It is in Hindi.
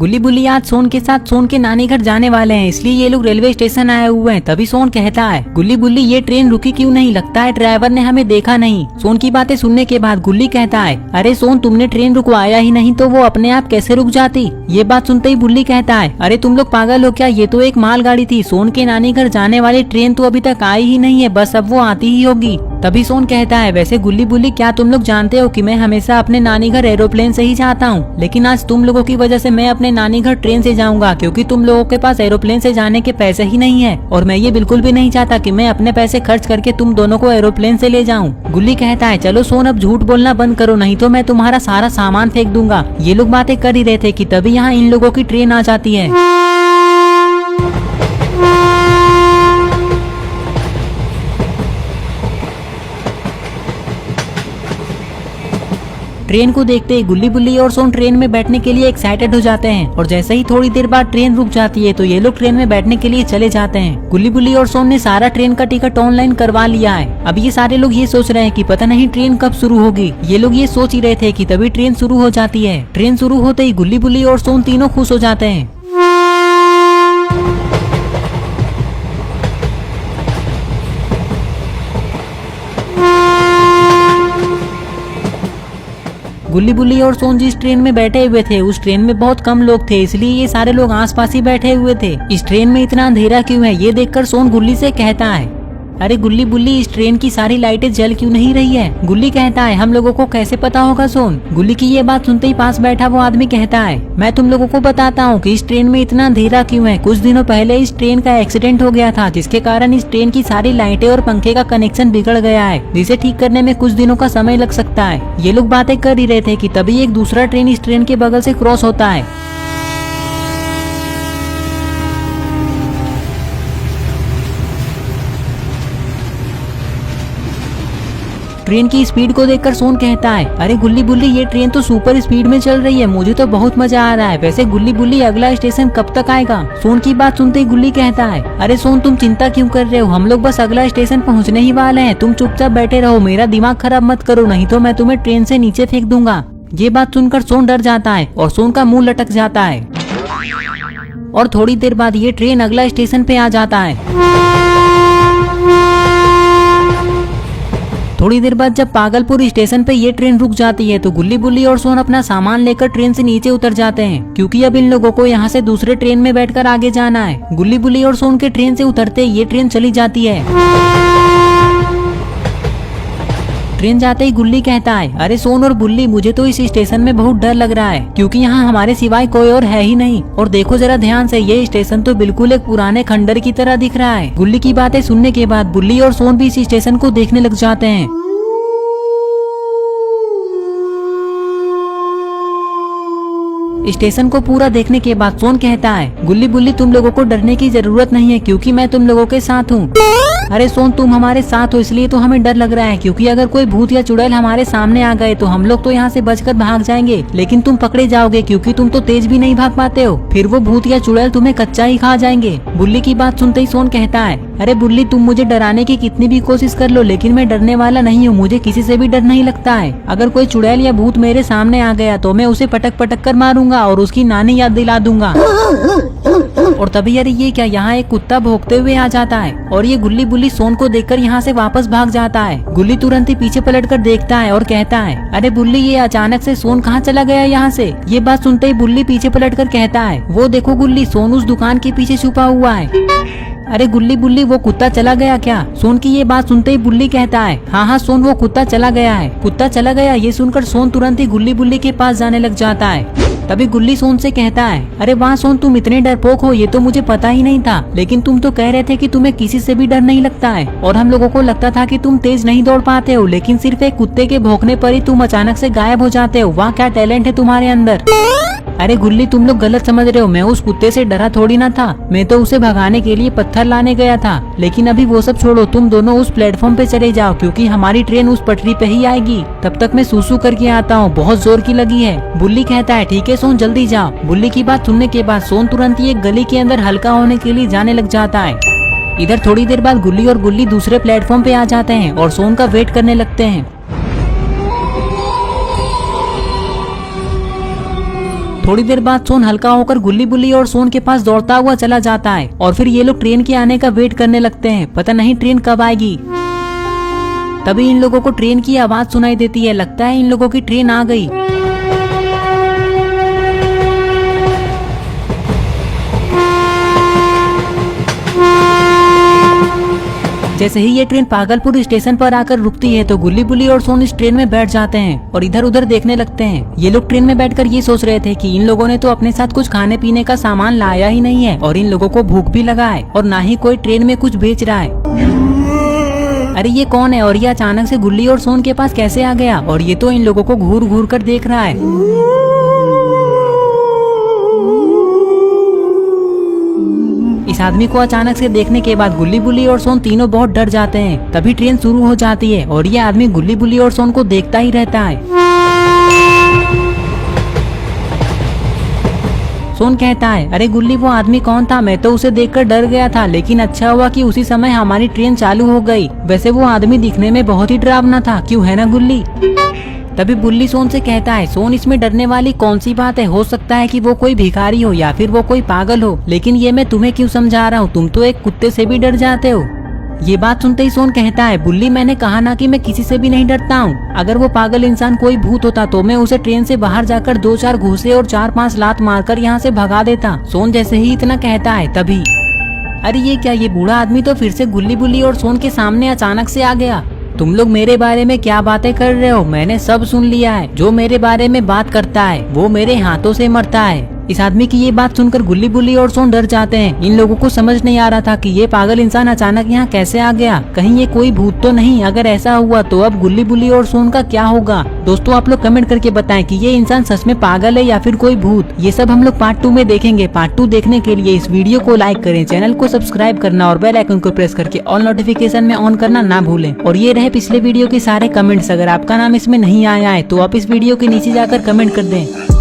गुल्ली बुल्ली आज सोन के साथ सोन के नानी घर जाने वाले हैं, इसलिए ये लोग रेलवे स्टेशन आए हुए हैं। तभी सोन कहता है, गुल्ली बुल्ली ये ट्रेन रुकी क्यों नहीं, लगता है ड्राइवर ने हमें देखा नहीं। सोन की बातें सुनने के बाद गुल्ली कहता है, अरे सोन तुमने ट्रेन रुकवाया ही नहीं तो वो अपने आप कैसे रुक जाती। ये बात सुनते ही बुल्ली कहता है, अरे तुम लोग पागल हो क्या, ये तो एक मालगाड़ी थी। सोन के नानी घर जाने वाली ट्रेन तो अभी तक आई ही नहीं है, बस अब वो आती ही होगी। तभी सोन कहता है, वैसे गुल्ली बुल्ली क्या तुम लोग जानते हो कि मैं हमेशा अपने नानी घर एरोप्लेन से ही जाता हूँ, लेकिन आज तुम लोगों की वजह से मैं अपने नानी घर ट्रेन से जाऊंगा, क्योंकि तुम लोगों के पास एरोप्लेन से जाने के पैसे ही नहीं है। और मैं ये बिल्कुल भी नहीं चाहता कि मैं अपने पैसे खर्च करके तुम दोनों को एरोप्लेन से ले जाऊं। गुल्ली कहता है, चलो सोन अब झूठ बोलना बंद करो, नहीं तो मैं तुम्हारा सारा सामान फेंक दूंगा। ये लोग बातें कर ही रहे थे कि तभी यहाँ इन लोगों की ट्रेन आ जाती है। ट्रेन को देखते ही गुल्ली बुल्ली और सोन ट्रेन में बैठने के लिए एक्साइटेड हो जाते हैं, और जैसे ही थोड़ी देर बाद ट्रेन रुक जाती है तो ये लोग ट्रेन में बैठने के लिए चले जाते हैं। गुल्ली बुल्ली और सोन ने सारा ट्रेन का टिकट ऑनलाइन करवा लिया है। अब ये सारे लोग ये सोच रहे हैं कि पता नहीं ट्रेन कब शुरू होगी। ये लोग ये सोच ही रहे थे कि तभी ट्रेन शुरू हो जाती है। ट्रेन शुरू होते ही गुल्ली बुल्ली और सोन तीनों खुश हो जाते हैं। गुल्ली बुल्ली और सोन जिस ट्रेन में बैठे हुए थे उस ट्रेन में बहुत कम लोग थे, इसलिए ये सारे लोग आसपास ही बैठे हुए थे। इस ट्रेन में इतना अंधेरा क्यों है, ये देखकर सोन गुल्ली से कहता है, अरे गुल्ली बुल्ली इस ट्रेन की सारी लाइटें जल क्यों नहीं रही है। गुल्ली कहता है, हम लोगों को कैसे पता होगा सोन। गुल्ली की ये बात सुनते ही पास बैठा वो आदमी कहता है, मैं तुम लोगों को बताता हूँ कि इस ट्रेन में इतना अंधेरा क्यों है। कुछ दिनों पहले इस ट्रेन का एक्सीडेंट हो गया था, जिसके कारण इस ट्रेन की सारी लाइटें और पंखे का कनेक्शन बिगड़ गया है, जिसे ठीक करने में कुछ दिनों का समय लग सकता है। ये लोग बातें कर ही रहे थे कि तभी एक दूसरा ट्रेन इस ट्रेन के बगल से क्रॉस होता है। ट्रेन की स्पीड को देखकर सोन कहता है, अरे गुल्ली बुल्ली ये ट्रेन तो सुपर स्पीड में चल रही है, मुझे तो बहुत मजा आ रहा है। वैसे गुल्ली बुल्ली अगला स्टेशन कब तक आएगा। सोन की बात सुनते ही गुल्ली कहता है, अरे सोन तुम चिंता क्यों कर रहे हो, हम लोग बस अगला स्टेशन पहुंचने ही वाले हैं। तुम चुपचाप बैठे रहो, मेरा दिमाग खराब मत करो, नहीं तो मैं तुम्हें ट्रेन से नीचे फेंक दूंगा। ये बात सुनकर सोन डर जाता है और सोन का मुंह लटक जाता है। और थोड़ी देर बाद ये ट्रेन अगला स्टेशन पे आ जाता है। थोड़ी देर बाद जब पागलपुर स्टेशन पे ये ट्रेन रुक जाती है तो गुल्ली बुल्ली और सोन अपना सामान लेकर ट्रेन से नीचे उतर जाते हैं, क्योंकि अब इन लोगों को यहाँ से दूसरे ट्रेन में बैठकर आगे जाना है। गुल्ली बुल्ली और सोन के ट्रेन से उतरते ये ट्रेन चली जाती है। ट्रेन जाते ही गुल्ली कहता है, अरे सोन और बुल्ली मुझे तो इस स्टेशन में बहुत डर लग रहा है, क्योंकि यहाँ हमारे सिवाय कोई और है ही नहीं। और देखो जरा ध्यान से, ये स्टेशन तो बिल्कुल एक पुराने खंडर की तरह दिख रहा है। गुल्ली की बातें सुनने के बाद बुल्ली और सोन भी इस स्टेशन को देखने लग जाते हैं। स्टेशन को पूरा देखने के बाद सोन कहता है, गुल्ली बुल्ली तुम लोगों को डरने की जरूरत नहीं है, क्योंकि मैं तुम लोगों के साथ हूँ। अरे सोन तुम हमारे साथ हो इसलिए तो हमें डर लग रहा है, क्योंकि अगर कोई भूत या चुड़ैल हमारे सामने आ गए तो हम लोग तो यहाँ से बचकर भाग जाएंगे, लेकिन तुम पकड़े जाओगे, क्योंकि तुम तो तेज भी नहीं भाग पाते हो। फिर वो भूत या चुड़ैल तुम्हें कच्चा ही खा जाएंगे। बुल्ली की बात सुनते ही सोन कहता है, अरे बुल्ली तुम मुझे डराने की कितनी भी कोशिश कर लो, लेकिन मैं डरने वाला नहीं हूँ, मुझे किसी से भी डर नहीं लगता है। अगर कोई चुड़ैल या भूत मेरे सामने आ गया तो मैं उसे पटक पटक कर मारूंगा और उसकी नानी याद दिला दूंगा। और तभी अरे ये क्या, यहाँ एक कुत्ता भौंकते हुए आ जाता है और ये गुल्ली बुल्ली सोन को देखकर यहाँ से वापस भाग जाता है। गुल्ली तुरंत ही पीछे पलटकर देखता है और कहता है, अरे बुल्ली ये अचानक से सोन कहाँ चला गया यहाँ से। ये बात सुनते ही बुल्ली पीछे पलटकर कहता है, वो देखो गुल्ली, सोन उस दुकान के पीछे छुपा हुआ है। अरे गुल्ली बुल्ली वो कुत्ता चला गया क्या। सोन की ये बात सुनते ही बुल्ली कहता है, हाँ हाँ सोन वो कुत्ता चला गया है। कुत्ता चला गया, ये सुनकर सोन तुरंत ही गुल्ली बुल्ली के पास जाने लग जाता है। तभी गुल्ली सोन से कहता है, अरे वाह सोन तुम इतने डरपोक हो, ये तो मुझे पता ही नहीं था, लेकिन तुम तो कह रहे थे कि तुम्हें किसी से भी डर नहीं लगता है, और हम लोगों को लगता था कि तुम तेज नहीं दौड़ पाते हो, लेकिन सिर्फ एक कुत्ते के भौंकने पर ही तुम अचानक से गायब हो जाते हो। वाह क्या टैलेंट है तुम्हारे अंदर। अरे गुल्ली तुम लोग गलत समझ रहे हो, मैं उस कुत्ते से डरा थोड़ी ना था, मैं तो उसे भगाने के लिए पत्थर लाने गया था। लेकिन अभी वो सब छोड़ो, तुम दोनों उस प्लेटफॉर्म पे चले जाओ, क्योंकि हमारी ट्रेन उस पटरी पे ही आएगी। तब तक मैं सूसू करके आता हूँ, बहुत जोर की लगी है। बुल्ली कहता है, ठीक है सोन जल्दी जाओ। बुल्ली की बात सुनने के बाद सोन तुरंत ही एक गली के अंदर हल्का होने के लिए जाने लग जाता है। इधर थोड़ी देर बाद गुल्ली और बुल्ली दूसरे प्लेटफॉर्म पे आ जाते हैं और सोन का वेट करने लगते हैं। थोड़ी देर बाद सोन हल्का होकर गुल्ली बुल्ली और सोन के पास दौड़ता हुआ चला जाता है और फिर ये लोग ट्रेन के आने का वेट करने लगते हैं। पता नहीं ट्रेन कब आएगी। तभी इन लोगों को ट्रेन की आवाज सुनाई देती है। लगता है इन लोगों की ट्रेन आ गई। जैसे ही ये ट्रेन पागलपुर स्टेशन पर आकर रुकती है तो गुल्ली बुल्ली और सोन इस ट्रेन में बैठ जाते हैं और इधर उधर देखने लगते हैं। ये लोग ट्रेन में बैठकर ये सोच रहे थे कि इन लोगों ने तो अपने साथ कुछ खाने पीने का सामान लाया ही नहीं है और इन लोगों को भूख भी लगा है और ना ही कोई ट्रेन में कुछ बेच रहा है। अरे ये कौन है और ये अचानक से गुल्ली और सोन के पास कैसे आ गया और ये तो इन लोगों को घूर घूर कर देख रहा है। इस आदमी को अचानक से देखने के बाद गुल्ली बुल्ली और सोन तीनों बहुत डर जाते हैं। तभी ट्रेन शुरू हो जाती है और ये आदमी गुल्ली बुल्ली और सोन को देखता ही रहता है। सोन कहता है, अरे गुल्ली वो आदमी कौन था? मैं तो उसे देखकर डर गया था, लेकिन अच्छा हुआ कि उसी समय हमारी ट्रेन चालू हो गई। वैसे वो आदमी दिखने में बहुत ही डरावना था, क्यों है ना गुल्ली? तभी बुल्ली सोन से कहता है, सोन इसमें डरने वाली कौन सी बात है? हो सकता है कि वो कोई भिखारी हो या फिर वो कोई पागल हो, लेकिन ये मैं तुम्हें क्यों समझा रहा हूँ? तुम तो एक कुत्ते से भी डर जाते हो। ये बात सुनते ही सोन कहता है, बुल्ली मैंने कहा ना कि मैं किसी से भी नहीं डरता हूँ। अगर वो पागल इंसान कोई भूत होता तो मैं उसे ट्रेन से बाहर जाकर 2-4 घूंसे और 4-5 लात मारकर यहाँ से भगा देता। सोन जैसे ही इतना कहता है तभी अरे ये क्या, ये बूढ़ा आदमी तो फिर से गुल्ली बुल्ली और सोन के सामने अचानक से आ गया। तुम लोग मेरे बारे में क्या बातें कर रहे हो? मैंने सब सुन लिया है। जो मेरे बारे में बात करता है वो मेरे हाथों से मरता है। इस आदमी की ये बात सुनकर गुल्ली बुल्ली और सोन डर जाते हैं। इन लोगों को समझ नहीं आ रहा था कि ये पागल इंसान अचानक यहाँ कैसे आ गया। कहीं ये कोई भूत तो नहीं? अगर ऐसा हुआ तो अब गुल्ली बुल्ली और सोन का क्या होगा? दोस्तों आप लोग कमेंट करके बताएं कि ये इंसान सच में पागल है या फिर कोई भूत। ये सब हम लोग पार्ट 2 में देखेंगे। पार्ट 2 देखने के लिए इस वीडियो को लाइक करें, चैनल को सब्सक्राइब करना और बेल आइकन को प्रेस करके ऑल नोटिफिकेशन में ऑन करना ना भूलें। और ये रहे पिछले वीडियो के सारे कमेंट्स। अगर आपका नाम इसमें नहीं आया है तो आप इस वीडियो के नीचे जाकर कमेंट कर दें।